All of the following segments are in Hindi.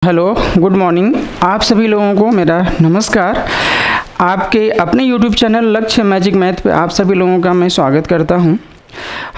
Hello, good morning. आप सभी लोगों को मेरा नमस्कार। आपके अपने यूट्यूब चैनल लक्ष्य मैजिक मैथ पे आप सभी लोगों का मैं स्वागत करता हूं।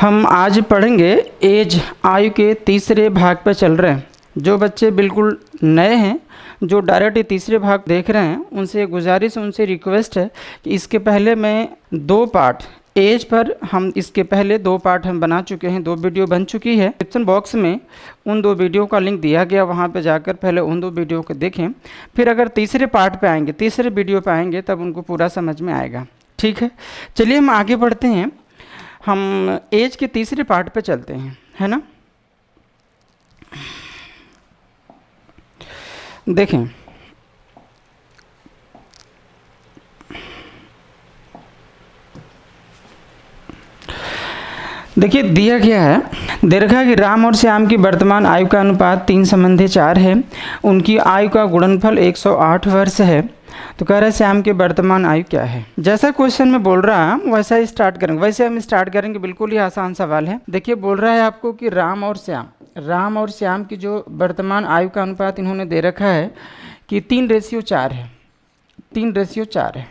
हम आज पढ़ेंगे एज आयु के तीसरे भाग पर चल रहे हैं। जो बच्चे बिल्कुल नए हैं, जो डायरेक्ट तीसरे भाग देख रहे हैं, उनसे गुजारिश, उनसे रिक्वेस्ट है कि इसके पहले मैं 2 पार्ट एज पर हम इसके पहले 2 पार्ट हम बना चुके हैं, 2 वीडियो बन चुकी है। डिस्क्रिप्शन बॉक्स में उन 2 वीडियो का लिंक दिया गया, वहाँ पे जाकर पहले उन 2 वीडियो को देखें। फिर अगर तीसरे पार्ट पे आएंगे, तीसरे वीडियो पे आएंगे, तब उनको पूरा समझ में आएगा। ठीक है, चलिए हम आगे बढ़ते हैं। हम एज के तीसरे पार्ट पे चलते हैं, है ना। देखें, देखिए दिया गया है, दे रखा है कि राम और श्याम की वर्तमान आयु का अनुपात 3:4 है। उनकी आयु का गुणनफल 108 वर्ष है। तो कह रहा है श्याम की वर्तमान आयु क्या है। जैसा क्वेश्चन में बोल रहा है वैसा ही स्टार्ट करेंगे। वैसे हम स्टार्ट करेंगे, बिल्कुल ही आसान सवाल है। देखिए बोल रहा है आपको कि राम और श्याम की जो वर्तमान आयु का अनुपात इन्होंने दे रखा है कि 3:4 है। 3:4 है,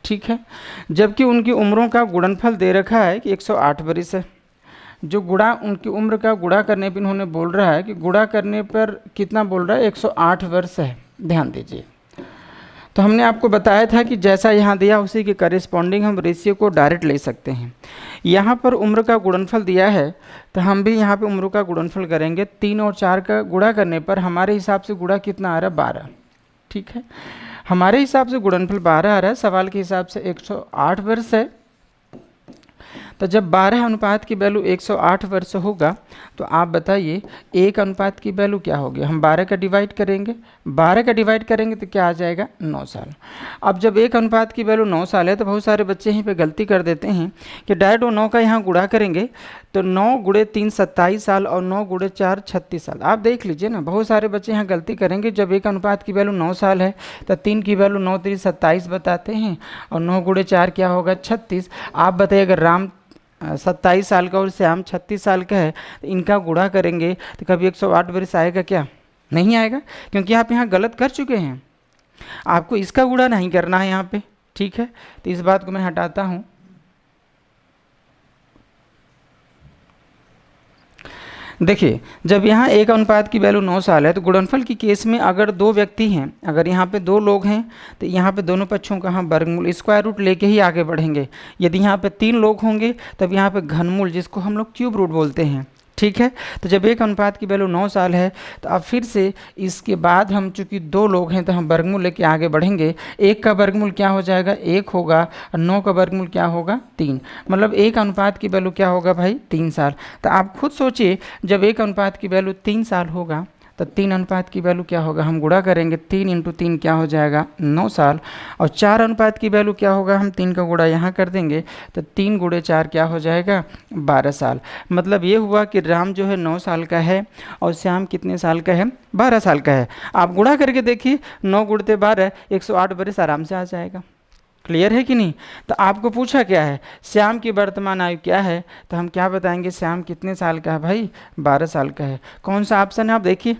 ठीक है। जबकि उनकी उम्रों का गुणनफल दे रखा है कि 108 वर्ष है। जो गुणा उनकी उम्र का गुणा करने पर इन्होंने बोल रहा है कि गुणा करने पर कितना बोल रहा है, 108 वर्ष है। ध्यान दीजिए, तो हमने आपको बताया था कि जैसा यहाँ दिया उसी के करेस्पॉन्डिंग हम रेशियो को डायरेक्ट ले सकते हैं। यहाँ पर उम्र का गुणनफल दिया है, तो हम भी यहाँ पे उम्र का गुणनफल करेंगे। 3 और 4 का गुणा करने पर हमारे हिसाब से गुणा कितना आ रहा है, 12। ठीक है, हमारे हिसाब से गुणनफल 12 आ रहा है, सवाल के हिसाब से 108 वर्ष है। तो जब 12 अनुपात की वैल्यू 108 वर्ष होगा, तो आप बताइए 1 अनुपात की वैल्यू क्या होगी। हम 12 का डिवाइड करेंगे, 12 का डिवाइड करेंगे तो क्या आ जाएगा, 9 साल। अब जब 1 अनुपात की वैल्यू 9 साल है, तो बहुत सारे बच्चे यहीं पे गलती कर देते हैं कि डायरेक्ट 9 का यहाँ गुणा करेंगे, तो 9 गुणे 3 27 साल और 9 गुणे 4 36 साल। आप देख लीजिए ना, बहुत सारे बच्चे यहाँ गलती करेंगे। जब 1 अनुपात की वैल्यू 9 साल है, तो 3 की वैल्यू 9 3 27 बताते हैं, और 9 गुणे 4 क्या होगा, 36। आप बताइए अगर राम 27 साल का और श्याम 36 साल का है, तो इनका गुणा करेंगे तो कभी 108 वर्ष आएगा क्या, नहीं आएगा, क्योंकि आप यहाँ गलत कर चुके हैं। आपको इसका गुणा नहीं करना है यहाँ पे। ठीक है, तो इस बात को मैं हटाता हूँ। देखिए, जब यहाँ 1 अनुपात की वैल्यू 9 साल है, तो गुणनफल की केस में अगर 2 व्यक्ति हैं, अगर यहाँ पे 2 लोग हैं, तो यहाँ पे दोनों पक्षों का हम वर्गमूल स्क्वायर रूट लेके ही आगे बढ़ेंगे। यदि यहाँ पे 3 लोग होंगे, तब यहाँ पे घनमूल, जिसको हम लोग क्यूब रूट बोलते हैं। ठीक है, तो जब 1 अनुपात की वैल्यू 9 साल है, तो अब फिर से इसके बाद हम चूंकि 2 लोग हैं, तो हम वर्गमूल लेके आगे बढ़ेंगे। 1 का वर्गमूल क्या हो जाएगा, 1 होगा, और 9 का वर्गमूल क्या होगा, 3। मतलब 1 अनुपात की वैल्यू क्या होगा भाई, 3 साल। तो आप खुद सोचिए, जब 1 अनुपात की वैल्यू 3 साल होगा, तो 3 अनुपात की वैल्यू क्या होगा, हम गुणा करेंगे, 3 × 3 क्या हो जाएगा, 9 साल। और 4 अनुपात की वैल्यू क्या होगा, हम 3 का गुणा यहाँ कर देंगे, तो 3 गुणे 4 क्या हो जाएगा, 12 साल। मतलब ये हुआ कि राम जो है 9 साल का है और श्याम कितने साल का है, 12 साल का है। आप गुणा करके देखिए, 9 गुणते 12 108 वर्ष आराम से आ जाएगा। क्लियर है कि नहीं। तो आपको पूछा क्या है, श्याम की वर्तमान आयु क्या है, तो हम क्या बताएंगे, श्याम कितने साल का है भाई, 12 साल का है। कौन सा ऑप्शन है, आप देखिए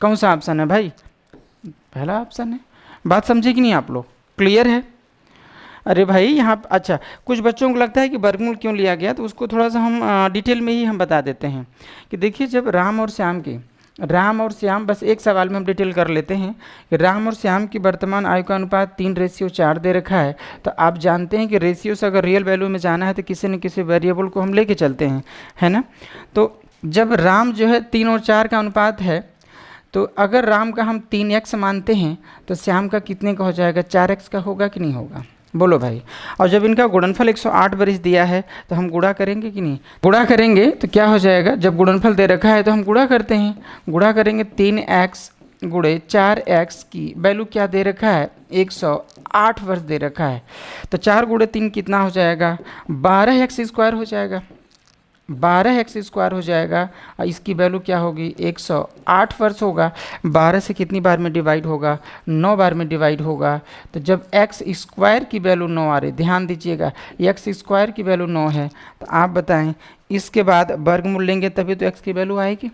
कौन सा ऑप्शन है भाई, पहला ऑप्शन है। बात समझे कि नहीं आप लोग, क्लियर है। अरे भाई यहाँ अच्छा, कुछ बच्चों को लगता है कि वर्गमूल क्यों लिया गया, तो उसको थोड़ा सा हम डिटेल में ही हम बता देते हैं कि देखिए, जब राम और श्याम, बस एक सवाल में हम डिटेल कर लेते हैं कि राम और श्याम की वर्तमान आयु का अनुपात 3:4 दे रखा है। तो आप जानते हैं कि रेशियो से अगर रियल वैल्यू में जाना है, तो किसी न किसी वेरिएबल को हम लेके चलते हैं, है ना। तो जब राम जो है 3 और 4 का अनुपात है, तो अगर राम का हम 3x मानते हैं, तो श्याम का कितने का हो जाएगा, 4x का होगा कि नहीं होगा, बोलो भाई। और जब इनका गुणनफल 108 वर्ष दिया है, तो हम गुणा करेंगे कि नहीं, गुणा करेंगे तो क्या हो जाएगा, जब गुणनफल दे रखा है तो हम गुणा करते हैं। गुणा करेंगे, 3x गुणे 4x की वैल्यू क्या दे रखा है, 108 वर्ष दे रखा है। तो 4 गुणे 3 कितना हो जाएगा, 12x² हो जाएगा, 12x² हो जाएगा। और इसकी वैल्यू क्या होगी, 108 वर्ष होगा। 12 से कितनी बार में डिवाइड होगा, 9 बार में डिवाइड होगा। तो जब x² की वैल्यू 9 आ रही, ध्यान दीजिएगा, x² की वैल्यू 9 है, तो आप बताएं इसके बाद वर्गमूल लेंगे तभी तो x की वैल्यू आएगी।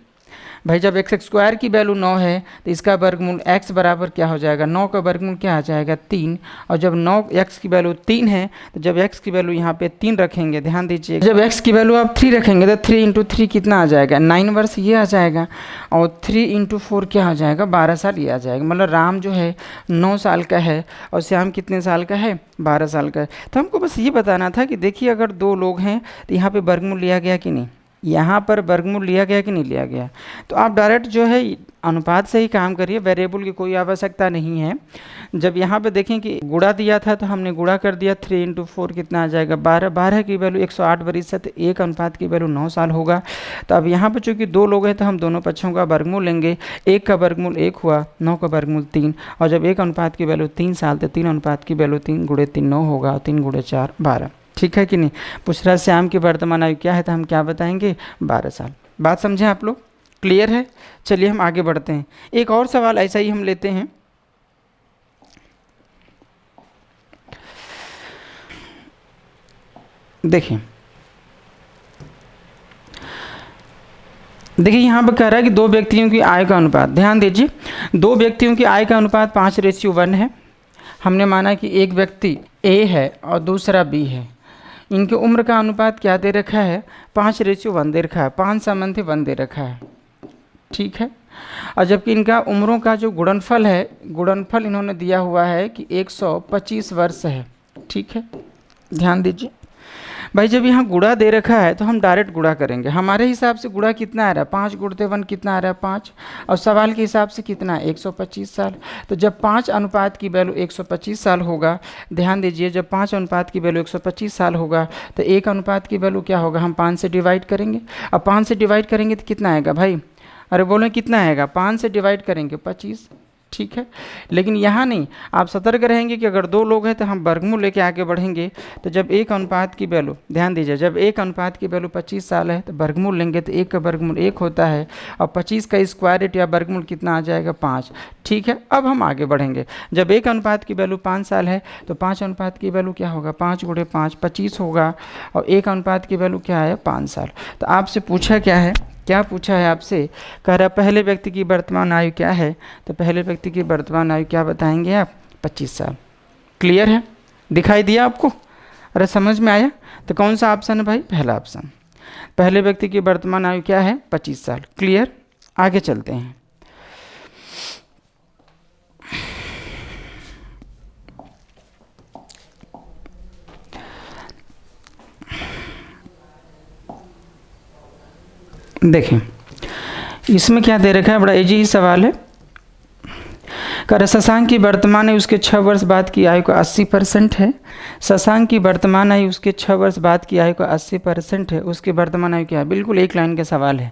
भाई जब एक्स स्क्वायर की वैल्यू 9 है तो इसका वर्गमूल x बराबर क्या हो जाएगा, 9 का वर्गमूल क्या आ जाएगा 3। और जब 9 x की वैल्यू 3 है तो जब x की वैल्यू यहाँ पे 3 रखेंगे, ध्यान दीजिए, जब x की वैल्यू आप 3 रखेंगे तो 3 इंटू 3 कितना आ जाएगा 9 वर्ष ये आ जाएगा, और 3 इंटू 4 क्या आ जाएगा 12 साल ये आ जाएगा। मतलब राम जो है 9 साल का है और श्याम कितने साल का है 12 साल का है। तो हमको बस ये बताना था कि देखिए अगर दो लोग हैं तो यहाँ पे वर्गमूल लिया गया कि नहीं, यहाँ पर वर्गमूल लिया गया कि नहीं लिया गया। तो आप डायरेक्ट जो है अनुपात से ही काम करिए, वेरिएबल की कोई आवश्यकता नहीं है। जब यहाँ पे देखें कि गुणा दिया था तो हमने गुणा कर दिया, 3 इंटू 4 कितना आ जाएगा 12, 12 की वैल्यू 108 वर्ष है तो एक अनुपात की वैल्यू 9 साल होगा। तो अब यहाँ पर चूँकि दो लोग हैं तो हम दोनों पक्षों का वर्गमूल लेंगे, एक का वर्गमूल 1 हुआ, 9 का वर्गमूल 3, और जब एक अनुपात की वैल्यू 3 साल तो 3 अनुपात की वैल्यू 3 गुणे 3 9 होगा, 3 गुणे 4 12। ठीक है कि नहीं। पूछ रहा श्याम की वर्तमान आयु क्या है तो हम क्या बताएंगे 12 साल। बात समझे आप लोग, क्लियर है। चलिए हम आगे बढ़ते हैं, एक और सवाल ऐसा ही हम लेते हैं। देखिए यहाँ पर कह रहा है कि दो व्यक्तियों की आय का अनुपात, ध्यान दीजिए, दो व्यक्तियों की आय का अनुपात 5:1 है। हमने माना कि एक व्यक्ति ए है और दूसरा बी है, इनके उम्र का अनुपात क्या दे रखा है 5:1 दे रखा है, 5 संबंधी 1 दे रखा है। ठीक है। और जबकि इनका उम्रों का जो गुणनफल है, गुणनफल इन्होंने दिया हुआ है कि 125 वर्ष है। ठीक है, ध्यान दीजिए भाई, जब यहाँ गुणा दे रखा है तो हम डायरेक्ट गुणा करेंगे। हमारे हिसाब से गुणा कितना आ रहा है 5 गुणते 1 कितना आ रहा है 5, और सवाल के हिसाब से कितना है 125 साल। तो जब 5 अनुपात की वैल्यू 125 साल होगा, ध्यान दीजिए, जब 5 अनुपात की वैल्यू 125 साल होगा तो एक अनुपात की वैल्यू क्या होगा, हम 5 से डिवाइड करेंगे। अब 5 से डिवाइड करेंगे तो कितना आएगा भाई, अरे बोलो कितना आएगा, 5 से डिवाइड करेंगे 25। ठीक है, लेकिन यहाँ नहीं, आप सतर्क रहेंगे कि अगर दो लोग हैं तो हम वर्गमूल लेके आगे बढ़ेंगे। तो जब एक अनुपात की वैल्यू, ध्यान दीजिए, जब एक अनुपात की वैल्यू 25 साल है तो वर्गमूल लेंगे तो एक का वर्गमूल 1 होता है, और 25 का स्क्वायर रूट या वर्गमूल कितना आ जाएगा 5। ठीक है, अब हम आगे बढ़ेंगे। जब एक अनुपात की वैल्यू 5 साल है तो 5 अनुपात की वैल्यू क्या होगा 5 गुणे 5 25 होगा, और एक अनुपात की वैल्यू क्या है 5 साल। तो आपसे पूछा क्या है, क्या पूछा है आपसे, कह रहा पहले व्यक्ति की वर्तमान आयु क्या है, तो पहले व्यक्ति की वर्तमान आयु क्या बताएंगे आप 25 साल। क्लियर है, दिखाई दिया आपको, अरे समझ में आया। तो कौन सा ऑप्शन है भाई, पहला ऑप्शन, पहले व्यक्ति की वर्तमान आयु क्या है 25 साल। क्लियर, आगे चलते हैं। देखें इसमें क्या दे रखा है, बड़ा इजी सवाल है। कर शशांक की वर्तमान आयु उसके 6 वर्ष बाद की आयु का 80% है। शशांक की वर्तमान आयु उसके 6 वर्ष बाद की आयु का 80% है, उसकी वर्तमान आयु क्या है, बिल्कुल एक लाइन का सवाल है।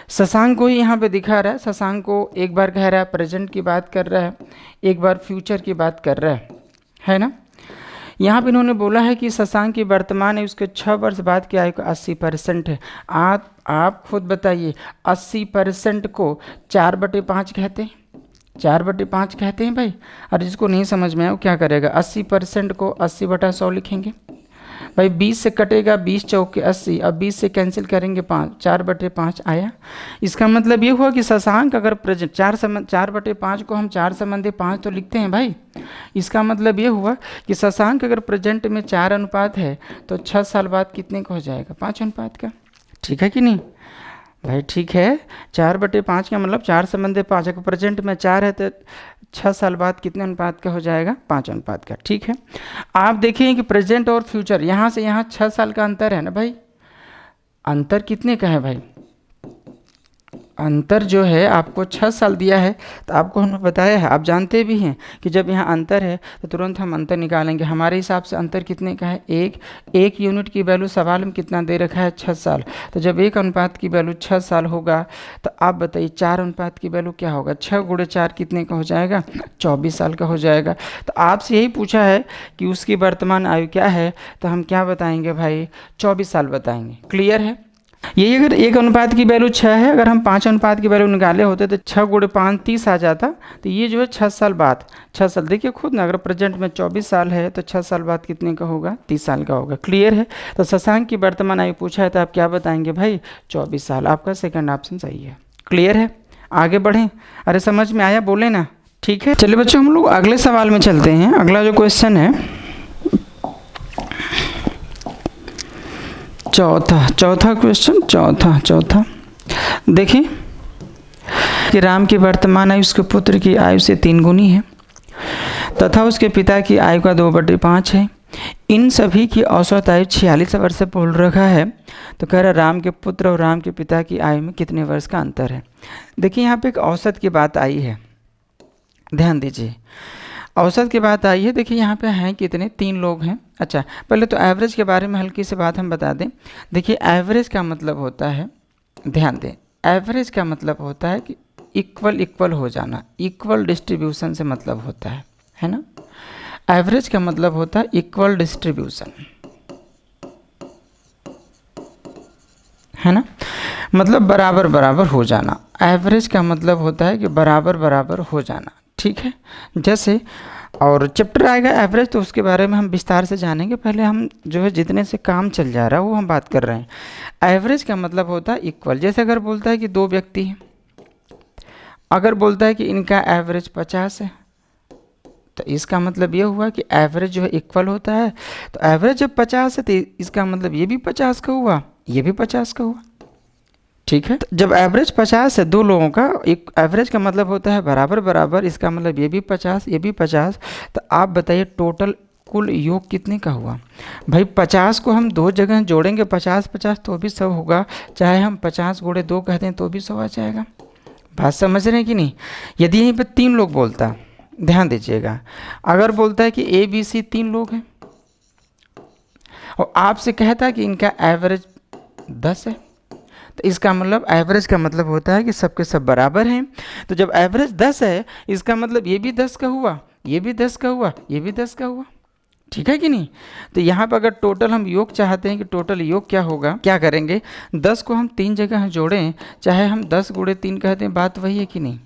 शशांक को ही यहाँ पे दिखा रहा है, शशांक को एक बार कह रहा है प्रेजेंट की बात कर रहा है, एक बार फ्यूचर की बात कर रहा है ना। यहाँ पे इन्होंने बोला है कि शशांक की वर्तमान है उसके 6 वर्ष बाद की आयु का 80% है। आप खुद बताइए 80% को 4/5 कहते हैं, 4/5 कहते हैं भाई। और जिसको नहीं समझ में आया वो क्या करेगा, 80% को 80/100 लिखेंगे भाई। 20 से कटेगा 20 चौके 80, अब 20 से कैंसिल करेंगे 5, 4/5 आया। इसका मतलब ये हुआ कि शशांक अगर प्रेजेंट 4/5 को हम 4 संबंधी 5 तो लिखते हैं भाई। इसका मतलब ये हुआ कि शशांक अगर प्रेजेंट में 4 अनुपात है तो 6 साल बाद कितने का हो जाएगा 5 अनुपात का। ठीक है कि नहीं भाई, ठीक है। 4/5 का मतलब 4 संबंधी 5, अगर प्रेजेंट में 4 है तो 6 साल बाद कितने अनुपात का हो जाएगा 5 अनुपात का। ठीक है, आप देखिए कि प्रेजेंट और फ्यूचर, यहाँ से यहाँ 6 साल का अंतर है ना भाई। अंतर कितने का है भाई, अंतर जो है आपको 6 साल दिया है, तो आपको हमने बताया है, आप जानते भी हैं कि जब यहाँ अंतर है तो तुरंत हम अंतर निकालेंगे। हमारे हिसाब से अंतर कितने का है, एक यूनिट की वैल्यू सवाल में कितना दे रखा है 6 साल। तो जब एक अनुपात की वैल्यू 6 साल होगा तो आप बताइए 4 अनुपात की वैल्यू क्या होगा, 6 गुणे 4 कितने का हो जाएगा 24 साल का हो जाएगा। तो आपसे यही पूछा है कि उसकी वर्तमान आयु क्या है, तो हम क्या बताएंगे भाई 24 साल बताएंगे। क्लियर है। ये अगर एक अनुपात की वैल्यू 6 है, अगर हम 5 अनुपात की वैल्यू निकाले होते तो 6 गुणे 5 30 आ जाता। तो ये जो है 6 साल बाद, 6 साल देखिए खुद ना, अगर प्रेजेंट में 24 साल है तो 6 साल बाद कितने का होगा 30 साल का होगा। क्लियर है। तो शशांक की वर्तमान आयु पूछा है तो आप क्या बताएंगे भाई 24 साल। आपका सेकंड ऑप्शन सही है। क्लियर है? आगे बढ़ें? अरे समझ में आया? बोले ना। ठीक है, चलिए बच्चों हम लोग अगले सवाल में चलते हैं। अगला जो क्वेश्चन है चौथा क्वेश्चन, चौथा देखिए कि राम की वर्तमान आयु उसके पुत्र की आयु से 3 गुनी है तथा उसके पिता की आयु का 2/5 है। इन सभी की औसत आयु 46 वर्ष से बोल रखा है। तो कह रहा राम के पुत्र और राम के पिता की आयु में कितने वर्ष का अंतर है। देखिए यहाँ पे एक औसत की बात आई है, ध्यान दीजिए, औसत की बात आई है। देखिए यहाँ पे हैं कितने, 3 लोग हैं। अच्छा, पहले तो एवरेज के बारे में हल्की सी बात हम बता दें। देखिए एवरेज का मतलब होता है, ध्यान दें, एवरेज का मतलब होता है कि इक्वल हो जाना, इक्वल डिस्ट्रीब्यूशन से मतलब होता है ना। एवरेज का मतलब होता है इक्वल डिस्ट्रीब्यूशन, है ना, मतलब बराबर बराबर हो जाना। एवरेज का मतलब होता है कि बराबर बराबर हो जाना, ठीक है। जैसे और चैप्टर आएगा एवरेज, तो उसके बारे में हम विस्तार से जानेंगे। पहले हम जो है जितने से काम चल जा रहा है वो हम बात कर रहे हैं। एवरेज का मतलब होता है इक्वल। जैसे अगर बोलता है कि 2 व्यक्ति हैं, अगर बोलता है कि इनका एवरेज 50 है, तो इसका मतलब ये हुआ कि एवरेज जो है इक्वल होता है। तो एवरेज जब 50 है तो इसका मतलब ये भी 50 का हुआ, ये भी 50 का हुआ, ठीक है। तो जब एवरेज 50 है 2 लोगों का, एक एवरेज का मतलब होता है बराबर बराबर, इसका मतलब ये भी 50 ये भी 50। तो आप बताइए टोटल कुल योग कितने का हुआ। भाई 50 को हम 2 जगह जोड़ेंगे 50-50 तो भी 100 होगा, चाहे हम 50 × 2 कहते हैं तो भी 100 आ जाएगा। बात समझ रहे हैं कि नहीं। यदि यहीं पर 3 लोग बोलता, ध्यान दीजिएगा, अगर बोलता है कि ABC 3 लोग हैं और आपसे कहता है कि इनका एवरेज 10 है, तो इसका मतलब एवरेज का मतलब होता है कि सबके सब बराबर हैं। तो जब एवरेज 10 है इसका मतलब ये भी 10 का हुआ, ये भी 10 का हुआ, ये भी 10 का हुआ, ठीक है कि नहीं। तो यहाँ पर अगर टोटल हम योग चाहते हैं कि टोटल योग क्या होगा, क्या करेंगे, 10 को हम 3 जगह जोड़ें, चाहे हम 10 × 3 कहते हैं, बात वही है कि नहीं,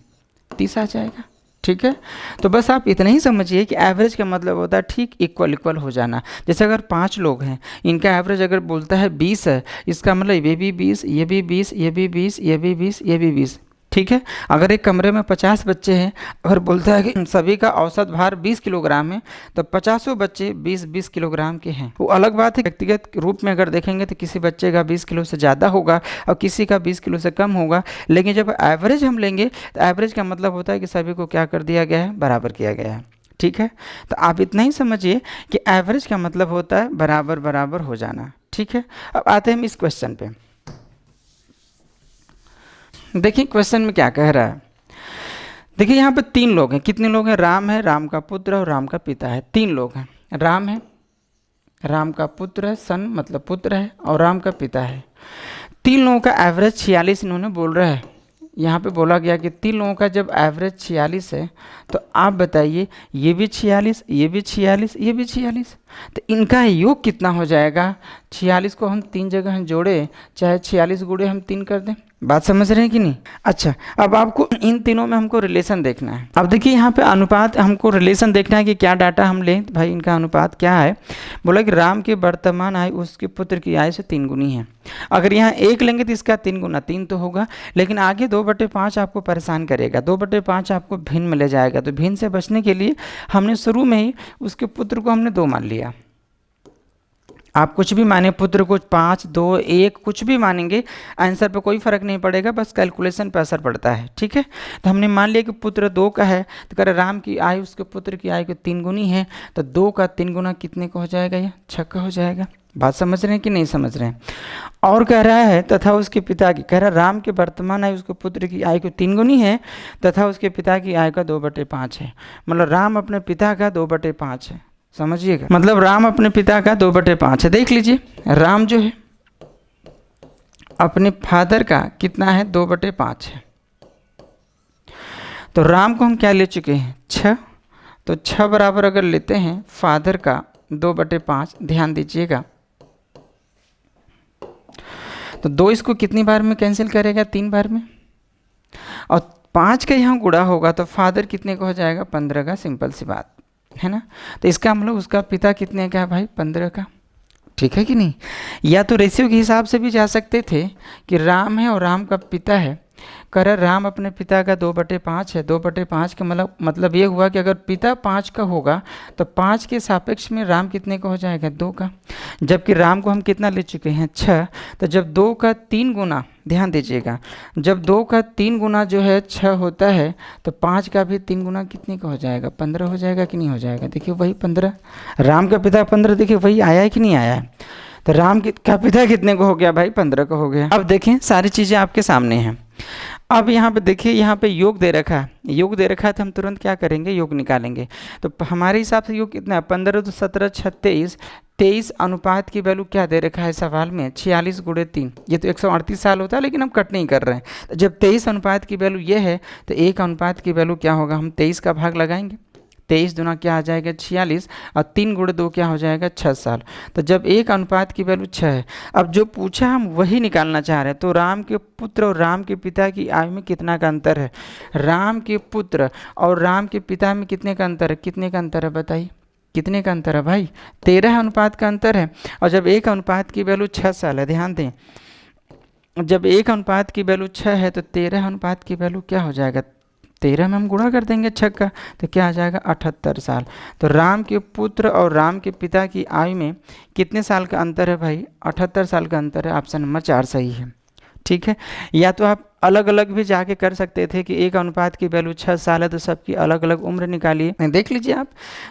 30 आ जाएगा, ठीक है। तो बस आप इतना ही समझिए कि एवरेज का मतलब होता है ठीक इक्वल हो जाना। जैसे अगर 5 लोग हैं, इनका एवरेज अगर बोलता है 20 है, इसका मतलब ये भी 20, ये भी 20, ये भी 20, ये भी 20, ये भी 20, ठीक है। अगर एक कमरे में 50 बच्चे हैं, अगर बोलता है कि सभी का औसत भार 20 किलोग्राम है, तो 50 बच्चे 20-20 किलोग्राम के हैं। वो अलग बात है, व्यक्तिगत रूप में अगर देखेंगे तो किसी बच्चे का 20 किलो से ज़्यादा होगा और किसी का 20 किलो से कम होगा। लेकिन जब एवरेज हम लेंगे तो एवरेज का मतलब होता है कि सभी को क्या कर दिया गया है, बराबर किया गया है, ठीक है। तो आप इतना ही समझिए कि एवरेज का मतलब होता है बराबर बराबर हो जाना, ठीक है। अब आते हैं हम इस क्वेश्चन पे। देखिए क्वेश्चन में क्या कह रहा है। देखिए यहाँ पे 3 लोग हैं। कितने लोग हैं, राम है, राम का पुत्र और राम का पिता है। 3 लोग हैं, राम है, राम का पुत्र है, सन मतलब पुत्र है, और राम का पिता है। 3 लोगों का एवरेज 46 इन्होंने बोल रहा है। यहाँ पे बोला गया कि 3 लोगों का जब एवरेज 46 है, तो आप बताइए ये भी 46, ये भी 46, ये भी 46, तो इनका योग कितना हो जाएगा। 46 को हम 3 जगह जोड़े, चाहे 46 × हम 3 कर दें। बात समझ रहे हैं कि नहीं। अच्छा, अब आपको इन तीनों में हमको रिलेशन देखना है। अब देखिए यहाँ पे अनुपात, हमको रिलेशन देखना है कि क्या डाटा हम लें, भाई इनका अनुपात क्या है। बोला कि राम की वर्तमान आयु उसके पुत्र की आयु से 3 गुनी है। अगर यहाँ 1 लेंगे तो इसका 3 गुना 3 तो होगा, लेकिन आगे 2/5 आपको परेशान करेगा, 2/5 आपको भिन्न में ले जाएगा। तो भिन्न से बचने के लिए हमने शुरू में ही उसके पुत्र को हमने 2 मान लिया। आप कुछ भी माने, पुत्र को 5, 2, 1 कुछ भी मानेंगे, आंसर पे कोई फर्क नहीं पड़ेगा, बस कैलकुलेशन पे असर पड़ता है, ठीक है। तो हमने मान लिया कि पुत्र 2 का है, तो कह रहे राम की आयु उसके पुत्र की आयु के 3 गुनी है, तो 2 का 3 गुना कितने का हो जाएगा, ये 6 का हो जाएगा। बात समझ रहे हैं कि नहीं समझ रहे हैं। और कह रहा है तथा उसके पिता की, कह रहा राम के वर्तमान आयु उसके पुत्र की आयु के 3 गुनी है तथा उसके पिता की आयु का 2/5 है। मतलब राम अपने पिता का 2/5 है, समझिएगा, मतलब राम अपने पिता का 2/5 है। देख लीजिए राम जो है अपने फादर का कितना है, 2/5 है। तो राम को हम क्या ले चुके हैं, 6, तो 6 बराबर अगर लेते हैं फादर का 2/5, ध्यान दीजिएगा, तो 2 इसको कितनी बार में कैंसिल करेगा, 3 बार में, और 5 का यहाँ गुणा होगा तो फादर कितने का हो जाएगा, 15 का, सिंपल सी बात है ना। तो इसका मतलब उसका पिता कितने का है भाई, 15 का, ठीक है कि नहीं। या तो रेशियो के हिसाब से भी जा सकते थे कि राम है और राम का पिता है, कह रहा राम अपने पिता का 2/5 है। 2/5 का मतलब ये हुआ कि अगर पिता 5 का होगा तो 5 के सापेक्ष में राम कितने का हो जाएगा, 2 का। जबकि राम को हम कितना ले चुके हैं, 6। तो जब 2 का 3 गुना, ध्यान दीजिएगा, जब 2 का 3 गुना जो है 6 होता है तो 5 का भी 3 गुना कितने का हो जाएगा, 15 हो जाएगा कि नहीं हो जाएगा। देखिए वही 15, राम का पिता 15, देखिए वही आया है कि नहीं आया है। तो राम का पिता कितने को हो गया भाई, 15 का हो गया। अब देखें सारी चीज़ें आपके सामने हैं। अब यहाँ पे देखिए, यहाँ पे योग दे रखा है, योग दे रखा है तो हम तुरंत क्या करेंगे, योग निकालेंगे। तो हमारे हिसाब से योग कितना है, 15 तो 17 36, 23 अनुपात की वैल्यू क्या दे रखा है सवाल में, 46 × 3। ये तो 138 साल होता है लेकिन हम कट नहीं कर रहे हैं। तो जब 23 अनुपात की वैल्यू ये है तो 1 अनुपात की वैल्यू क्या होगा, हम 23 का भाग लगाएंगे। 23 दूना क्या आ जाएगा, 46, और 3 × 2 क्या हो जाएगा, 6 साल। तो जब 1 अनुपात की वैल्यू 6 है, अब जो पूछा हम वही निकालना चाह रहे हैं। तो राम के पुत्र और राम के पिता की आयु में कितना का अंतर है, राम के पुत्र और राम के पिता में कितने का अंतर है, कितने का अंतर है बताइए, कितने का अंतर है भाई, 13 अनुपात का अंतर है। और जब 1 अनुपात की वैल्यू 6 साल है, ध्यान दें, जब 1 अनुपात की वैल्यू 6 है तो 13 अनुपात की वैल्यू क्या हो जाएगा, 13 में हम गुणा कर देंगे 6 का, तो क्या आ जाएगा, 78 साल। तो राम के पुत्र और राम के पिता की आयु में कितने साल का अंतर है भाई, 78 साल का अंतर है। ऑप्शन नंबर 4 सही है। ठीक है, या तो आप अलग अलग भी जाके कर सकते थे कि 1 अनुपात की वैल्यू 6 साल है तो सबकी अलग अलग उम्र निकालिए। देख लीजिए आप,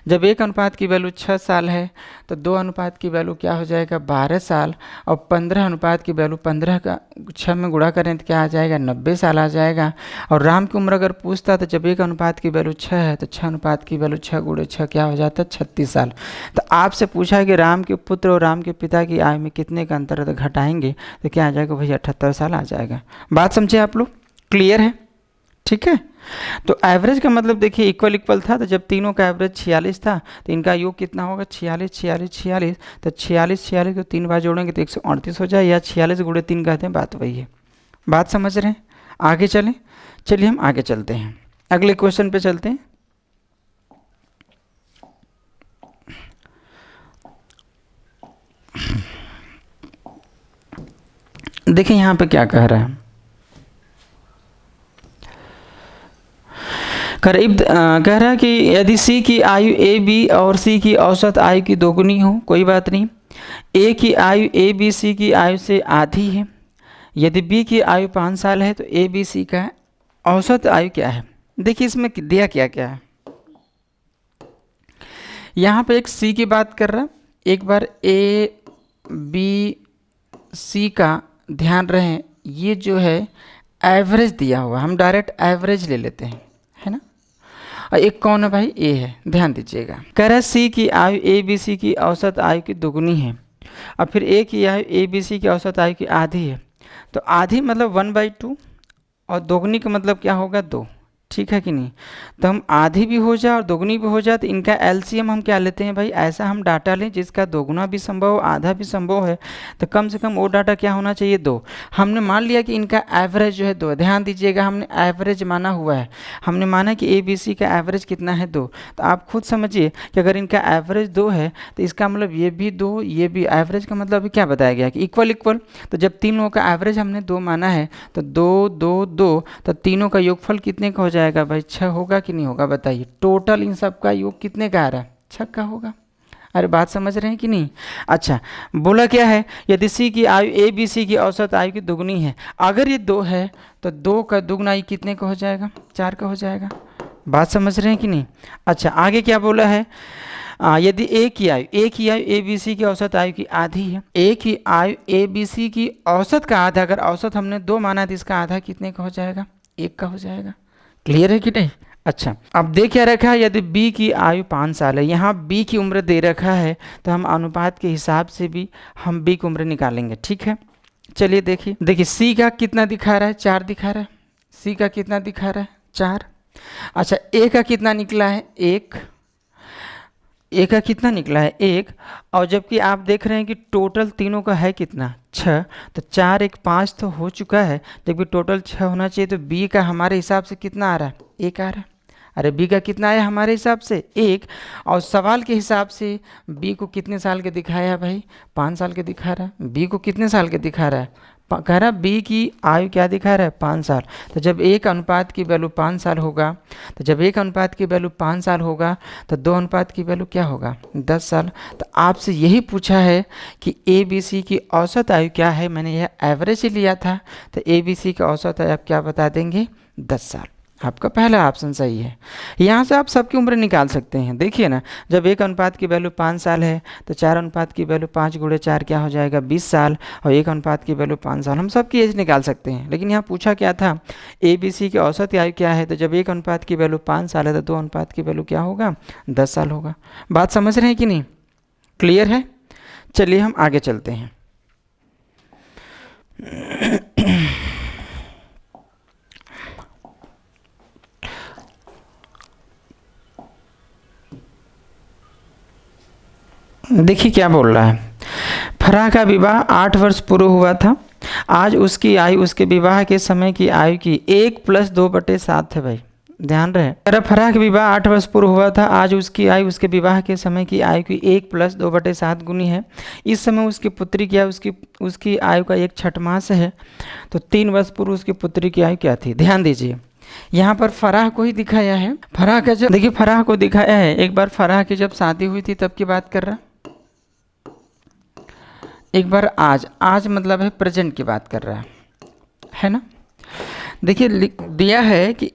जब 1 अनुपात की वैल्यू 6 साल है तो 2 अनुपात की वैल्यू क्या हो जाएगा, 12 साल, और 15 अनुपात की वैल्यू 15 का 6 में गुणा करें तो क्या आ जाएगा, 90 साल आ जाएगा। और राम की उम्र अगर पूछता तो जब 1 अनुपात की वैल्यू 6 है तो 6 अनुपात की वैल्यू 6 × 6 क्या हो जाता है, 36 साल। तो आपसे पूछा है कि राम के पुत्र और राम के पिता की आयु में कितने का अंतर है, तो घटाएंगे तो क्या आ जाएगा भाई, 78 साल आ जाएगा। बात समझे आप लोग, क्लियर है। ठीक है, तो एवरेज का मतलब देखिए इक्वल इक्वल था, तो जब तीनों का एवरेज 46 था तो इनका योग कितना होगा, 46 46 46, तो 46 46 को 3 बार जोड़ेंगे तो 138 हो जाए, या 46 × 3 कहते हैं, बात वही है। बात समझ रहे हैं, आगे चलें, चलिए हम आगे चलते हैं, अगले क्वेश्चन पे चलते हैं। देखिए यहाँ पे क्या कह रहा है, करीब कह रहा है कि यदि सी की आयु ए बी और सी की औसत आयु की दोगुनी हो, कोई बात नहीं, ए की आयु ए बी सी की आयु से आधी है, यदि बी की आयु 5 साल है तो ए बी सी का औसत आयु क्या है। देखिए इसमें दिया क्या क्या है, यहाँ पे एक सी की बात कर रहा है, एक बार ए बी सी का ध्यान रहे, ये जो है एवरेज दिया हुआ, हम डायरेक्ट एवरेज ले लेते हैं, है ना। और एक कौन है भाई, ए है, ध्यान दीजिएगा, कह रहा है सी की आयु ए बी सी की औसत आयु की दोगुनी है, और फिर ए की आयु ए बी सी की औसत आयु की आधी है। तो आधी मतलब 1/2, और दोगुनी का मतलब क्या होगा, 2। ठीक है कि नहीं, तो हम आधी भी हो जाए और दोगुनी भी हो जाए तो इनका एलसीएम हम क्या लेते हैं भाई, ऐसा हम डाटा लें जिसका दोगुना भी संभव हो, आधा भी संभव है, तो कम से कम वो डाटा क्या होना चाहिए, 2। हमने मान लिया कि इनका एवरेज जो है 2, ध्यान दीजिएगा, हमने एवरेज माना हुआ है, हमने माना कि ए बी सी का एवरेज कितना है, 2। तो आप खुद समझिए कि अगर इनका एवरेज 2 है तो इसका मतलब ये भी 2, ये भी, एवरेज का मतलब अभी क्या बताया गया कि इक्वल इक्वल। तो जब तीन लोगों का एवरेज हमने 2 माना है तो 2 2 2, तो तीनों का योगफल कितने का हो जाएगा भाई, 6 होगा कि नहीं होगा बताइए। टोटल इन सब का योग कितने का आ रहा है, 6 का होगा। अरे बात समझ रहे हैं कि नहीं। अच्छा, बोला क्या है, यदि सी की आयु ए बी सी की औसत आयु की दुगनी है, अगर ये 2 है तो 2 का दुगना ये कितने का हो जाएगा, 4 का हो जाएगा। बात समझ रहे हैं कि नहीं। अच्छा, आगे क्या बोला है, यदि ए की आयु ए बी सी की औसत आयु की आधी है, ए की आयु ए बी सी की औसत का आधा, अगर औसत हमने 2 माना है तो इसका आधा कितने का हो जाएगा, 1 का हो जाएगा। क्लियर है कि नहीं। अच्छा, अब दे क्या रखा है, यदि b की आयु 5 साल है, यहाँ b की उम्र दे रखा है तो हम अनुपात के हिसाब से भी हम b की उम्र निकालेंगे। ठीक है, चलिए देखिए c का कितना दिखा रहा है, 4 दिखा रहा है, c का कितना दिखा रहा है, 4। अच्छा, a का कितना निकला है, 1, a का कितना निकला है, 1, और जबकि आप देख रहे हैं कि टोटल तीनों का है कितना, 6, तो 4 1 5 तो हो चुका है, जबकि टोटल 6 होना चाहिए, तो b का हमारे हिसाब से कितना आ रहा है, 1 आ रहा है। अरे b का कितना आया हमारे हिसाब से, 1, और सवाल के हिसाब से b को कितने साल के दिखाया है भाई, 5 साल के दिखा रहा है, b को कितने साल के दिखा रहा है, कह रहा बी की आयु क्या दिखा रहा है 5 साल। तो जब एक अनुपात की वैल्यू 5 साल होगा, तो जब एक अनुपात की वैल्यू 5 साल होगा तो दो अनुपात की वैल्यू क्या होगा 10 साल। तो आपसे यही पूछा है कि ए बी सी की औसत आयु क्या है, मैंने यह एवरेज ही लिया था, तो ए बी सी का औसत आयु आप क्या बता देंगे 10 साल। आपका पहला ऑप्शन सही है। यहाँ से आप सबकी उम्र निकाल सकते हैं। देखिए ना, जब एक अनुपात की वैल्यू 5 साल है तो 4 अनुपात की वैल्यू 5 गुणे 4 क्या हो जाएगा 20 साल, और एक अनुपात की वैल्यू 5 साल, हम सबकी एज निकाल सकते हैं। लेकिन यहाँ पूछा क्या था, ए बी सी की औसत आयु क्या है, तो जब एक अनुपात की वैल्यू 5 साल है तो दो अनुपात की वैल्यू क्या होगा 10 साल होगा। बात समझ रहे हैं कि नहीं, क्लियर है? चलिए हम आगे चलते हैं। देखिए क्या बोल रहा है, फराह का विवाह 8 वर्ष पूर्व हुआ था, आज उसकी आयु उसके विवाह के समय की आयु की 1 + 2/7 है। भाई ध्यान रहे, अरे फराह का विवाह 8 वर्ष पूर्व हुआ था, आज उसकी आयु उसके विवाह के समय की आयु की 1 + 2/7 गुनी है। इस समय उसकी पुत्री की आयु उसकी आयु का 1/6 मास है। तो 3 वर्ष पूर्व उसकी पुत्री की आयु क्या थी। ध्यान दीजिए, यहाँ पर फराह को ही दिखाया है। फराह का जब देखिए फराह को दिखाया है, एक बार फराह की जब शादी हुई थी तब की बात कर रहा, एक बार आज मतलब है प्रेजेंट की बात कर रहा है ना। देखिए दिया है कि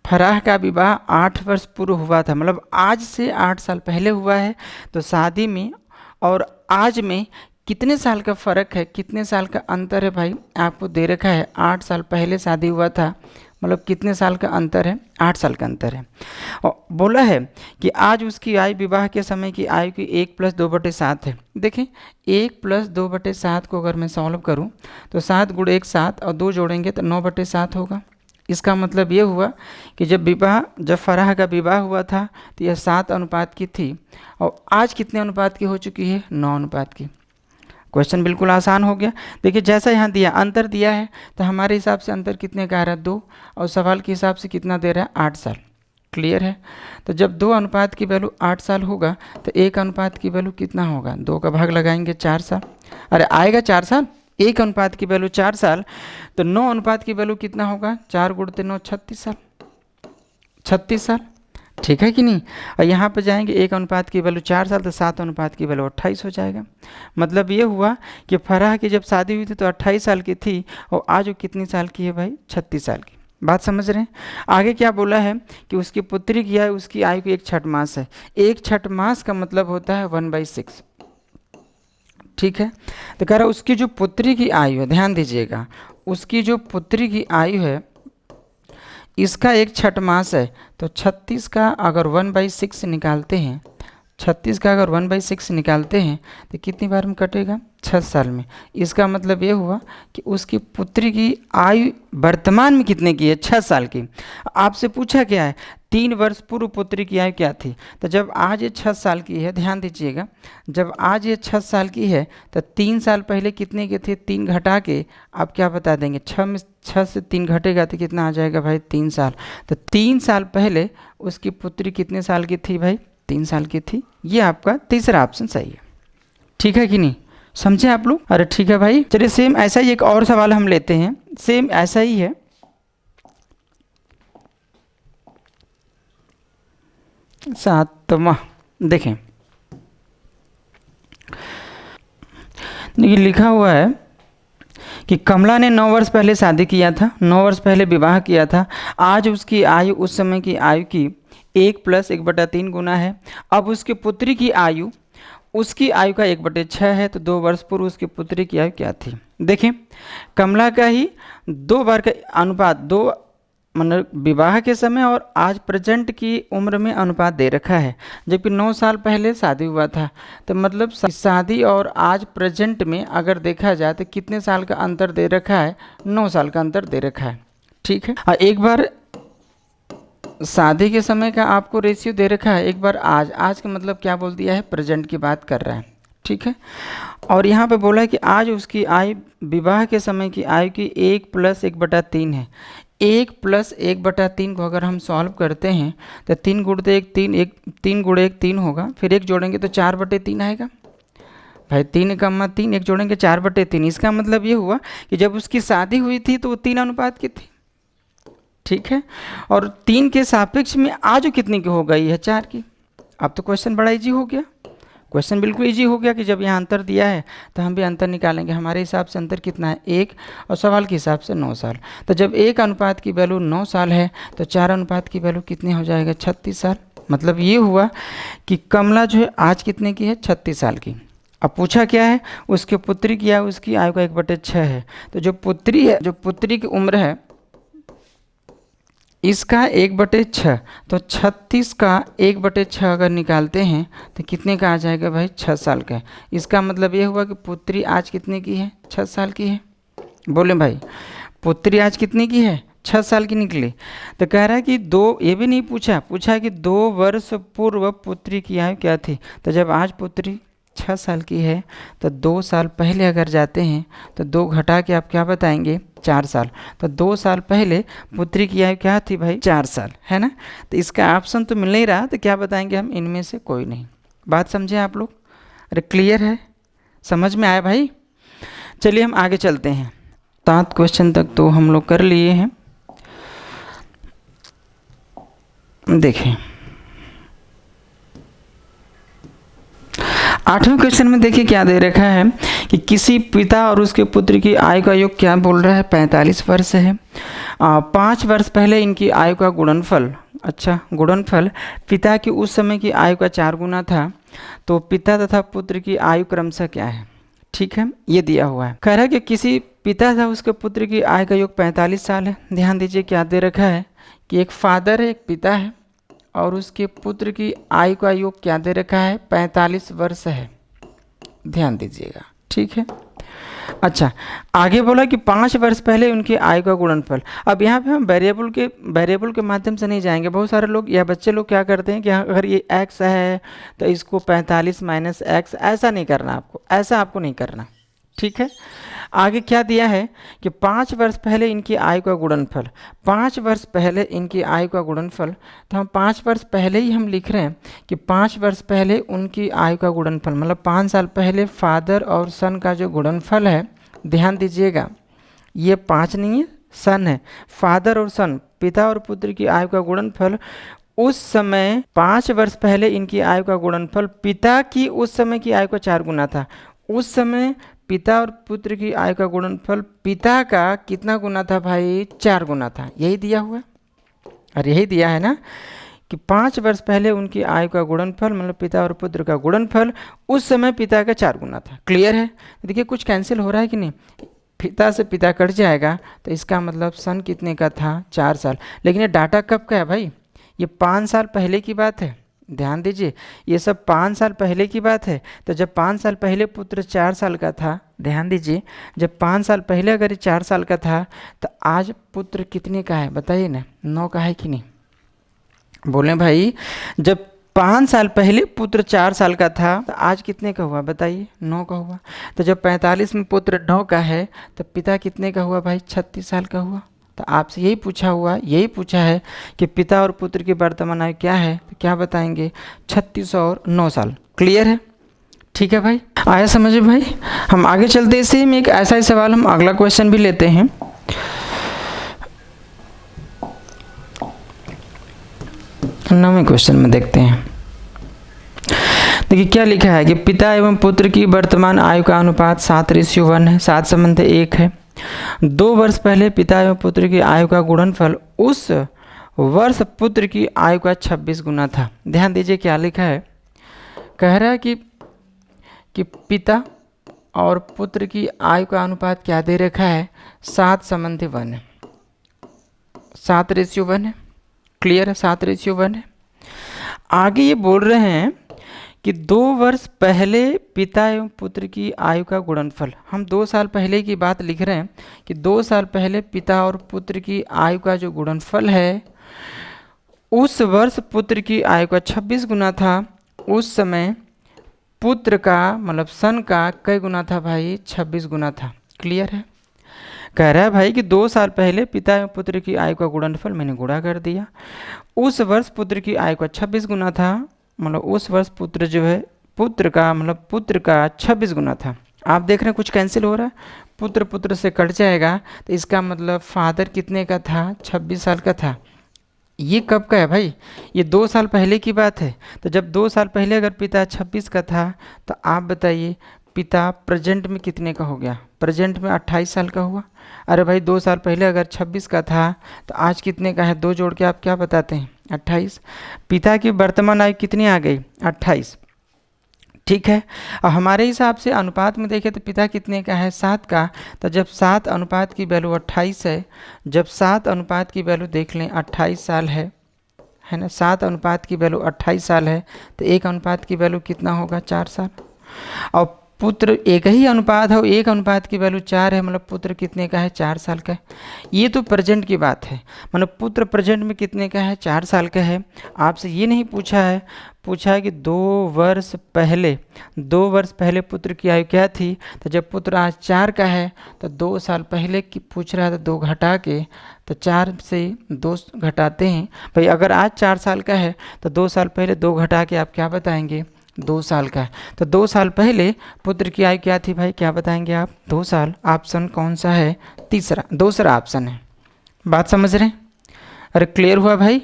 फराह का विवाह 8 वर्ष पूर्व हुआ था, मतलब आज से 8 साल पहले हुआ है। तो शादी में और आज में कितने साल का फ़र्क है, कितने साल का अंतर है भाई, आपको दे रखा है। 8 साल पहले शादी हुआ था, मतलब कितने साल का अंतर है, 8 साल का अंतर है। और बोला है कि आज उसकी आयु विवाह के समय की आयु की 1 + 2/7 है। देखें 1 + 2/7 को अगर मैं सॉल्व करूं तो 7 × 1 7 और 2 जोड़ेंगे तो 9/7 होगा। इसका मतलब ये हुआ कि जब फराह का विवाह हुआ था तो यह 7 अनुपात की थी, और आज कितने अनुपात की हो चुकी है 9 अनुपात की। क्वेश्चन बिल्कुल आसान हो गया। देखिए जैसा यहाँ दिया अंतर दिया है, तो हमारे हिसाब से अंतर कितने का आ रहा है 2, और सवाल के हिसाब से कितना दे रहा है 8 साल। क्लियर है? तो जब 2 अनुपात की वैल्यू 8 साल होगा तो 1 अनुपात की वैल्यू कितना होगा, 2 का भाग लगाएंगे 4 साल, अरे आएगा 4 साल। 1 अनुपात की वैल्यू 4 साल, तो 9 अनुपात की वैल्यू कितना होगा, 4 × 9 36 साल, 36 साल। ठीक है कि नहीं? और यहाँ पर जाएंगे 1 अनुपात की वैल्यू 4 साल, तो 7 अनुपात की वैल्यू 28 हो जाएगा। मतलब ये हुआ कि फराह की जब शादी हुई थी तो 28 साल की थी, और आज वो कितनी साल की है भाई 36 साल की। बात समझ रहे हैं? आगे क्या बोला है कि उसकी पुत्री की आयु उसकी आयु की 1/6 मास है। 1/6 मास का मतलब होता है 1/6। ठीक है, तो कह रहा उसकी जो पुत्री की आयु है, ध्यान दीजिएगा, उसकी जो पुत्री की आयु है इसका 1/6 मास है। तो 36 का अगर 1/6 निकालते हैं, 36 का अगर 1/6 निकालते हैं तो कितनी बार में कटेगा 6 साल में। इसका मतलब ये हुआ कि उसकी पुत्री की आयु वर्तमान में कितने की है 6 साल की। आपसे पूछा क्या है 3 वर्ष पूर्व पुत्री की आयु क्या थी। तो जब आज ये 6 साल की है, ध्यान दीजिएगा, जब आज ये 6 साल की है तो 3 साल पहले कितने के थे, 3 घटा के आप क्या बता देंगे, 6 से 3 घटेगा तो कितना आ जाएगा भाई 3 साल। तो 3 साल पहले उसकी पुत्री कितने साल की थी भाई 3 साल की थी। ये आपका तीसरा ऑप्शन सही है। ठीक है कि नहीं, समझे आप लोग? अरे ठीक है भाई। चलिए सेम ऐसा ही एक और सवाल हम लेते हैं, सेम ऐसा ही है। सातवां देखें, देखिए लिखा हुआ है कि कमला ने 9 वर्ष पहले शादी किया था, 9 वर्ष पहले विवाह किया था, आज उसकी आयु उस समय की आयु की 1 + 1/3 गुना है। अब उसकी पुत्री की आयु उसकी आयु का 1/6 है, तो 2 वर्ष पूर्व उसकी पुत्री की आयु क्या थी। देखें कमला का ही 2 बार का अनुपात, 2 मतलब विवाह के समय और आज प्रेजेंट की उम्र में अनुपात दे रखा है, जबकि 9 साल पहले शादी हुआ था। तो मतलब शादी और आज प्रेजेंट में अगर देखा जाए तो कितने साल का अंतर दे रखा है, 9 साल का अंतर दे रखा है। ठीक है, और एक बार शादी के समय का आपको रेशियो दे रखा है, एक बार आज का मतलब क्या बोल दिया है, प्रेजेंट की बात कर रहा है। ठीक है, और यहाँ पे बोला है कि आज उसकी आयु विवाह के समय की आयु की 1 + 1/3 है। 1 + 1/3 को अगर हम सॉल्व करते हैं तो 3 × 1 3 × 1 3 होगा, फिर 1 जोड़ेंगे तो 4/3 आएगा। भाई 3 1 जोड़ेंगे 4/3। इसका मतलब ये हुआ कि जब उसकी शादी हुई थी तो वो 3 अनुपात की थी, ठीक है। और 3 के सापेक्ष में आज कितनी की हो गई है, 4 की। अब तो क्वेश्चन बड़ा इजी हो गया, क्वेश्चन बिल्कुल इजी हो गया कि जब यहाँ अंतर दिया है तो हम भी अंतर निकालेंगे। हमारे हिसाब से अंतर कितना है, 1, और सवाल के हिसाब से 9 साल। तो जब 1 अनुपात की वैल्यू 9 साल है तो 4 अनुपात की वैल्यू कितनी हो जाएगा, 36 साल। मतलब ये हुआ कि कमला जो है आज कितने की है, 36 साल की। अब पूछा क्या है, उसके पुत्री की या उसकी आयु का 1/6 है। तो जो पुत्री है, जो पुत्री की उम्र है इसका 1/6, तो 36 का 1/6 अगर निकालते हैं तो कितने का आ जाएगा भाई, 6 साल का। इसका मतलब ये हुआ कि पुत्री आज कितने की है, 6 साल की है। बोले भाई पुत्री आज कितने की है, 6 साल की निकली। तो कह रहा है कि ये भी नहीं पूछा, पूछा कि 2 वर्ष पूर्व पुत्री की आयु क्या थी। तो जब आज पुत्री 6 साल की है तो 2 साल पहले अगर जाते हैं तो 2 घटा के आप क्या बताएंगे, 4 साल। तो 2 साल पहले पुत्री की आयु क्या थी भाई, 4 साल, है ना। तो इसका ऑप्शन तो मिल नहीं रहा, तो क्या बताएंगे हम, इनमें से कोई नहीं। बात समझे आप लोग, अरे क्लियर है, समझ में आया भाई। चलिए हम आगे चलते हैं। 7 क्वेश्चन तक तो हम लोग कर लिए हैं। देखें 8वें क्वेश्चन में देखिए क्या दे रखा है कि किसी पिता और उसके पुत्र की आयु का योग क्या बोल रहा है, 45 वर्ष है। 5 वर्ष पहले इनकी आयु का गुणनफल, अच्छा गुणनफल पिता की उस समय की आयु का 4 गुना था। तो पिता तथा पुत्र की आयु क्रमशः क्या है, ठीक है, ये दिया हुआ है। कह रहा है कि किसी पिता था उसके पुत्र की आयु का योग 45 साल है। ध्यान दीजिए क्या दे रखा है कि एक फादर है, एक पिता है, और उसके पुत्र की आयु का योग क्या दे रखा है, 45 वर्ष है। ध्यान दीजिएगा, ठीक है। अच्छा, आगे बोला कि 5 वर्ष पहले उनकी आयु का गुणनफल। अब यहाँ पे हम वेरिएबल के माध्यम से नहीं जाएंगे। बहुत सारे लोग या बच्चे लोग क्या करते हैं कि अगर ये x है तो इसको 45 माइनस x, ऐसा नहीं करना आपको, ऐसा आपको नहीं करना, ठीक है। आगे क्या दिया है कि 5 वर्ष पहले इनकी आयु का गुणनफल, 5 वर्ष पहले इनकी आयु का गुणनफल। तो हम 5 वर्ष पहले ही हम लिख रहे हैं कि 5 वर्ष पहले उनकी आयु का गुणनफल, मतलब 5 साल पहले फादर और सन का जो गुणनफल है। ध्यान दीजिएगा, ये 5 नहीं है, सन है। फादर और सन, पिता और पुत्र की आयु का गुणनफल उस समय 5 वर्ष पहले इनकी आयु का गुणनफल पिता की उस समय की आयु का 4 गुना था। उस समय पिता और पुत्र की आयु का गुणनफल पिता का कितना गुना था भाई, 4 गुना था। यही दिया हुआ है, और यही दिया है ना कि 5 वर्ष पहले उनकी आयु का गुणनफल, मतलब पिता और पुत्र का गुणनफल उस समय पिता का 4 गुना था। क्लियर है। देखिए कुछ कैंसिल हो रहा है कि नहीं, पिता से पिता कट जाएगा तो इसका मतलब सन कितने का था, 4 साल। लेकिन ये डाटा कब का है भाई, ये 5 साल पहले की बात है। ध्यान दीजिए, ये सब 5 साल पहले की बात है। तो जब 5 साल पहले पुत्र 4 साल का था, ध्यान दीजिए, जब 5 साल पहले अगर ये 4 साल का था तो आज पुत्र कितने का है बताइए ना, 9 का है कि नहीं। बोले भाई जब 5 साल पहले पुत्र 4 साल का था तो आज कितने का हुआ बताइए, 9 का हुआ। तो जब 45 में पुत्र 9 का है तो पिता कितने का हुआ भाई, 36 साल का हुआ। तो आपसे यही पूछा है कि पिता और पुत्र की वर्तमान आयु क्या है, तो क्या बताएंगे, 36 और 9 साल। क्लियर है, ठीक है भाई, आया समझ में भाई। हम आगे चलते इसी में एक ऐसा ही सवाल हम अगला क्वेश्चन भी लेते हैं। नौवें क्वेश्चन में देखते हैं। देखिए क्या लिखा है कि पिता एवं पुत्र की वर्तमान आयु का अनुपात 7:1 है, 7 संबंध 1 है। 2 वर्ष पहले पिता एवं पुत्र की आयु का गुणनफल उस वर्ष पुत्र की आयु का 26 गुना था। ध्यान दीजिए क्या लिखा है, कह रहा है कि पिता और पुत्र की आयु का अनुपात क्या दे रखा है, 7:1 है, 7:1 है। क्लियर है, 7:1 है। आगे ये बोल रहे हैं कि 2 वर्ष पहले पिता एवं पुत्र की आयु का गुणनफल। हम 2 साल पहले की बात लिख रहे हैं कि 2 साल पहले पिता और पुत्र की आयु का जो गुणनफल है उस वर्ष पुत्र की आयु का 26 गुना था। उस समय पुत्र का मतलब सन का कई गुना था भाई, 26 गुना था। क्लियर है। कह रहा है भाई कि 2 साल पहले पिता एवं पुत्र की आयु का गुणनफल मैंने गुणा कर दिया। उस वर्ष पुत्र की आयु का 26 गुना था, मतलब उस वर्ष पुत्र जो है पुत्र का मतलब पुत्र का 26 गुना था। आप देख रहे हैं कुछ कैंसिल हो रहा है, पुत्र पुत्र से कट जाएगा, तो इसका मतलब फादर कितने का था, 26 साल का था। ये कब का है भाई, ये 2 साल पहले की बात है। तो जब 2 साल पहले अगर पिता 26 का था, तो आप बताइए पिता प्रेजेंट में कितने का हो गया, प्रेजेंट में 28 साल का हुआ। अरे भाई 2 साल पहले अगर 26 का था तो आज कितने का है, दो जोड़ के आप क्या बताते हैं, 28। पिता की वर्तमान आयु कितनी आ गई, 28। ठीक है, और हमारे हिसाब से अनुपात में देखें तो पिता कितने का है, 7 का। तो जब 7 अनुपात की वैल्यू 28 है, जब 7 अनुपात की वैल्यू देख लें 28 साल है ना, 7 अनुपात की वैल्यू 28 साल है, तो 1 अनुपात की वैल्यू कितना होगा, 4 साल। और पुत्र एक ही अनुपात है, एक अनुपात की वैल्यू 4 है, मतलब पुत्र कितने का है, 4 साल का है। ये तो प्रेजेंट की बात है, मतलब पुत्र प्रेजेंट में कितने का है, 4 साल का है। आपसे ये नहीं पूछा है, पूछा है कि 2 वर्ष पहले पुत्र की आयु क्या थी। तो जब पुत्र आज 4 का है तो 2 साल पहले की पूछ रहा था, 2 घटा के, तो 4 से 2 घटाते हैं भाई। अगर आज 4 साल का है तो 2 साल पहले 2 घटा के आप क्या बताएंगे, 2 साल का है। तो 2 साल पहले पुत्र की आयु क्या थी भाई, क्या बताएंगे आप, 2 साल। ऑप्शन कौन सा है, तीसरा, दूसरा ऑप्शन है। बात समझ रहे हैं, अरे क्लियर हुआ भाई।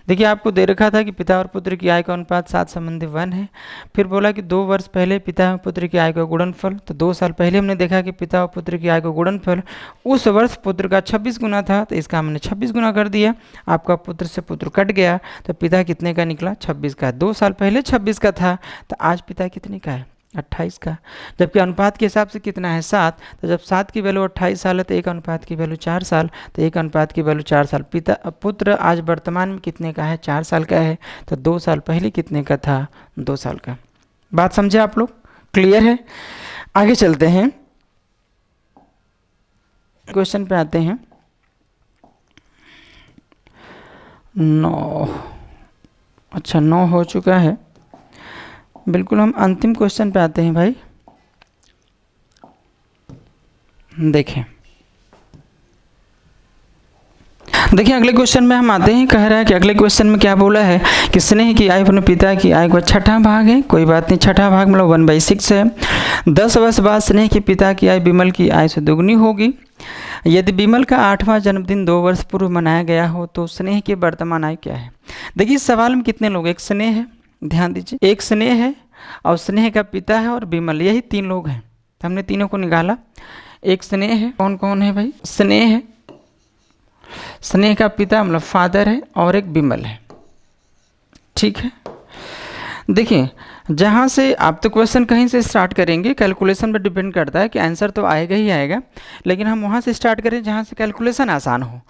देखिए आपको दे रखा था कि पिता और पुत्र की आयु का अनुपात 7 संबंधी 1 है। फिर बोला कि 2 वर्ष पहले पिता और पुत्र की आयु का गुणनफल। तो 2 साल पहले हमने देखा कि पिता और पुत्र की आयु का गुणनफल उस वर्ष पुत्र का 26 गुना था, तो इसका हमने 26 गुना कर दिया। आपका पुत्र से पुत्र कट गया, तो पिता कितने का निकला, 26 का। 2 साल पहले 26 का था, तो आज पिता कितने का है, 28 का। जबकि अनुपात के हिसाब से कितना है, 7। तो जब 7 की वैल्यू 28 साल है तो 1 अनुपात की वैल्यू 4 साल, तो 1 अनुपात की वैल्यू 4 साल। पुत्र आज वर्तमान में कितने का है, 4 साल का है। तो 2 साल पहले कितने का था, 2 साल का। बात समझे आप लोग, क्लियर है। आगे चलते हैं, क्वेश्चन पे आते हैं। 9, अच्छा 9 हो चुका है, बिल्कुल हम अंतिम क्वेश्चन पे आते हैं भाई। देखिए अगले क्वेश्चन में हम आते हैं। कह रहा है कि अगले क्वेश्चन में क्या बोला है कि स्नेह की आयु अपने पिता की आयु का छठा भाग है। कोई बात नहीं, छठा भाग मतलब 1/6 है। 10 वर्ष बाद स्नेह के पिता की आयु विमल की आयु से दोगुनी होगी। यदि विमल का 8वां जन्मदिन 2 वर्ष पूर्व मनाया गया हो तो स्नेह की वर्तमान आयु क्या है। देखिए इस सवाल में कितने लोग, एक स्नेह है, ध्यान दीजिए, एक स्नेह है और स्नेह का पिता है और विमल, यही 3 लोग हैं। तो हमने तीनों को निकाला। एक स्नेह है, कौन कौन है भाई, स्नेह है, स्नेह का पिता मतलब फादर है, और एक विमल है। ठीक है, देखिए जहाँ से आप तो क्वेश्चन कहीं से स्टार्ट करेंगे, कैलकुलेशन पर डिपेंड करता है कि आंसर तो आएगा ही आएगा, लेकिन हम वहाँ से स्टार्ट करें जहाँ से कैलकुलेशन आसान हो।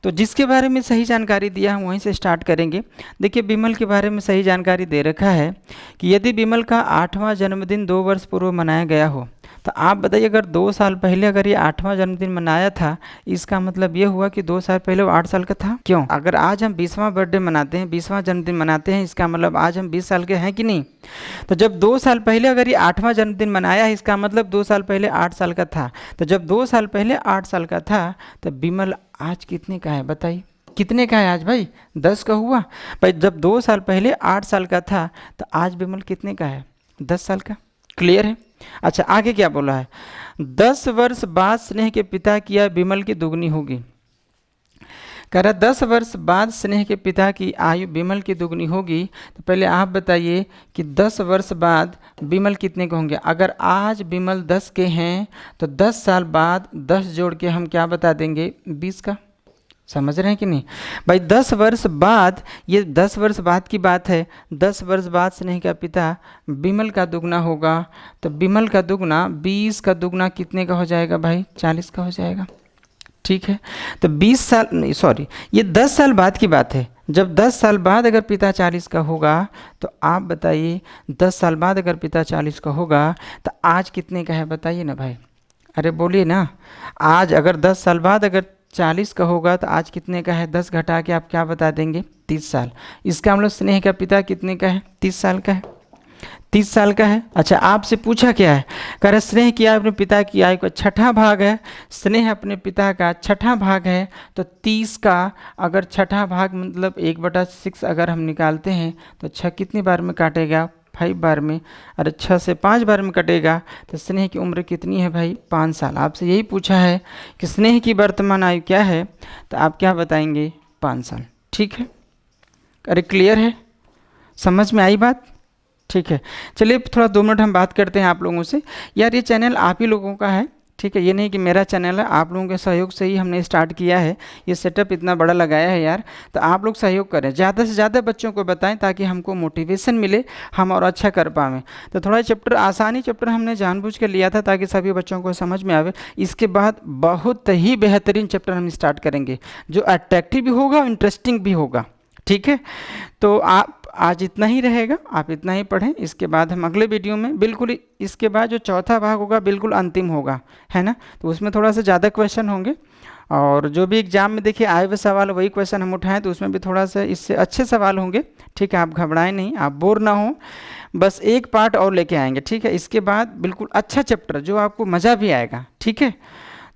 तो जिसके बारे में सही जानकारी दिया हम वहीं से स्टार्ट करेंगे। देखिए विमल के बारे में सही जानकारी दे रखा है कि यदि विमल का 8वां जन्मदिन 2 वर्ष पूर्व मनाया गया हो, तो आप बताइए अगर 2 साल पहले अगर ये 8वां जन्मदिन मनाया था, इसका मतलब ये हुआ कि 2 साल पहले वो 8 साल का था। क्यों, अगर आज हम 20वां बर्थडे मनाते हैं, 20वां जन्मदिन मनाते हैं, इसका मतलब आज हम 20 साल के हैं कि नहीं। तो जब 2 साल पहले अगर ये 8वां जन्मदिन मनाया है, इसका मतलब 2 साल पहले 8 साल का था। तो जब 2 साल पहले 8 साल का था, तो विमल आज कितने का है बताइए, कितने का है आज भाई, 10 का हुआ भाई। जब 2 साल पहले 8 साल का था, तो आज विमल कितने का है, 10 साल का। क्लियर है। अच्छा आगे क्या बोला है, 10 वर्ष बाद स्नेह के पिता की आयु विमल की दुगनी होगी। कह रहा 10 वर्ष बाद स्नेह के पिता की आयु विमल की दुगनी होगी। तो पहले आप बताइए कि 10 वर्ष बाद विमल कितने के होंगे। अगर आज विमल 10 के हैं तो 10 साल बाद 10 जोड़ के हम क्या बता देंगे, 20 का। समझ रहे हैं कि नहीं भाई। 10 वर्ष बाद, ये 10 वर्ष बाद की बात है। 10 वर्ष बाद स्नेह का पिता विमल का दुगना होगा, तो विमल का दुगना 20 का दुगना कितने का हो जाएगा भाई, 40 का हो जाएगा। ठीक है, तो 20 साल नहीं, सॉरी, ये 10 साल बाद की बात है। जब 10 साल बाद अगर पिता 40 का होगा, तो आप बताइए 10 साल बाद अगर पिता 40 का होगा तो आज कितने का है बताइए ना भाई। अरे बोलिए ना, आज अगर 10 साल बाद अगर 40 का होगा तो आज कितने का है, 10 घटा के आप क्या बता देंगे, 30 साल। इसका मतलब स्नेह का पिता कितने का है, 30 साल का है, 30 साल का है। अच्छा आपसे पूछा क्या है, कह रहे स्नेह की आयु अपने पिता की आयु का छठा भाग है। स्नेह अपने पिता का छठा भाग है, तो 30 का अगर छठा भाग मतलब 1/6 अगर हम निकालते हैं तो 6 कितनी बार में काटेगा, 5 बार में, और 6 से 5 बार में कटेगा तो स्नेह की उम्र कितनी है भाई? 5 साल। आपसे यही पूछा है कि स्नेह की वर्तमान आयु क्या है, तो आप क्या बताएंगे? 5 साल। ठीक है, अरे क्लियर है, समझ में आई बात? ठीक है, चलिए थोड़ा 2 मिनट हम बात करते हैं आप लोगों से। यार ये चैनल आप ही लोगों का है, ठीक है, ये नहीं कि मेरा चैनल है, आप लोगों के सहयोग से ही हमने स्टार्ट किया है, ये सेटअप इतना बड़ा लगाया है यार। तो आप लोग सहयोग करें, ज़्यादा से ज़्यादा बच्चों को बताएं ताकि हमको मोटिवेशन मिले, हम और अच्छा कर पाएँ। तो थोड़ा चैप्टर आसानी चैप्टर हमने जानबूझ कर लिया था ताकि सभी बच्चों को समझ में आवे। इसके बाद बहुत ही बेहतरीन चैप्टर हम स्टार्ट करेंगे जो अट्रैक्टिव भी होगा, इंटरेस्टिंग भी होगा। ठीक है, तो आप आज इतना ही रहेगा, आप इतना ही पढ़ें। इसके बाद हम अगले वीडियो में बिल्कुल इसके बाद जो चौथा भाग होगा बिल्कुल अंतिम होगा, है ना, तो उसमें थोड़ा सा ज़्यादा क्वेश्चन होंगे, और जो भी एग्जाम में देखिए आए हुए सवाल वही क्वेश्चन हम उठाएं तो उसमें भी थोड़ा सा इससे अच्छे सवाल होंगे। ठीक है, आप घबराएं नहीं, आप बोर ना हो, बस एक पार्ट और लेके आएंगे। ठीक है, इसके बाद बिल्कुल अच्छा चैप्टर जो आपको मज़ा भी आएगा। ठीक है,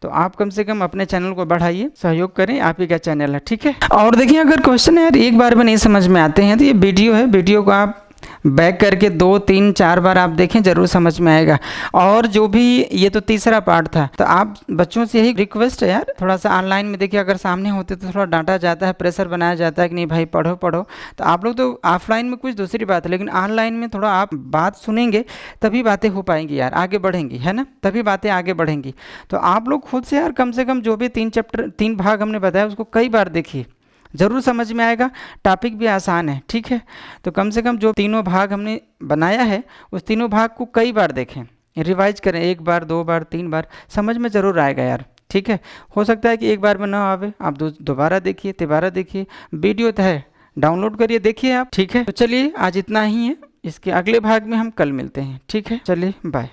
तो आप कम से कम अपने चैनल को बढ़ाइए, सहयोग करें, आप ही का चैनल है। ठीक है, और देखिए अगर क्वेश्चन यार एक बार में नहीं समझ में आते हैं तो ये वीडियो है, वीडियो को आप बैक करके 2, 3, 4 बार आप देखें, ज़रूर समझ में आएगा। और जो भी ये तो तीसरा पार्ट था, तो आप बच्चों से यही रिक्वेस्ट है यार, थोड़ा सा ऑनलाइन में देखिए अगर सामने होते तो थोड़ा डांटा जाता है, प्रेशर बनाया जाता है कि नहीं भाई पढ़ो पढ़ो, तो आप लोग तो ऑफलाइन में कुछ दूसरी बात है, लेकिन ऑनलाइन में थोड़ा आप बात सुनेंगे तभी बातें हो पाएंगी यार, आगे बढ़ेंगी, है ना, तभी बातें आगे बढ़ेंगी। तो आप लोग खुद से यार कम से कम जो भी 3 भाग हमने बताया उसको कई बार देखिए, ज़रूर समझ में आएगा। टॉपिक भी आसान है। ठीक है, तो कम से कम जो तीनों भाग हमने बनाया है उस तीनों भाग को कई बार देखें, रिवाइज करें, 1 बार 2 बार 3 बार, समझ में ज़रूर आएगा यार। ठीक है, हो सकता है कि एक बार में ना आवे, आप दोबारा देखिए, तिबारा देखिए, वीडियो तो है, डाउनलोड करिए, देखिए आप। ठीक है, तो चलिए आज इतना ही है, इसके अगले भाग में हम कल मिलते हैं। ठीक है, चलिए बाय।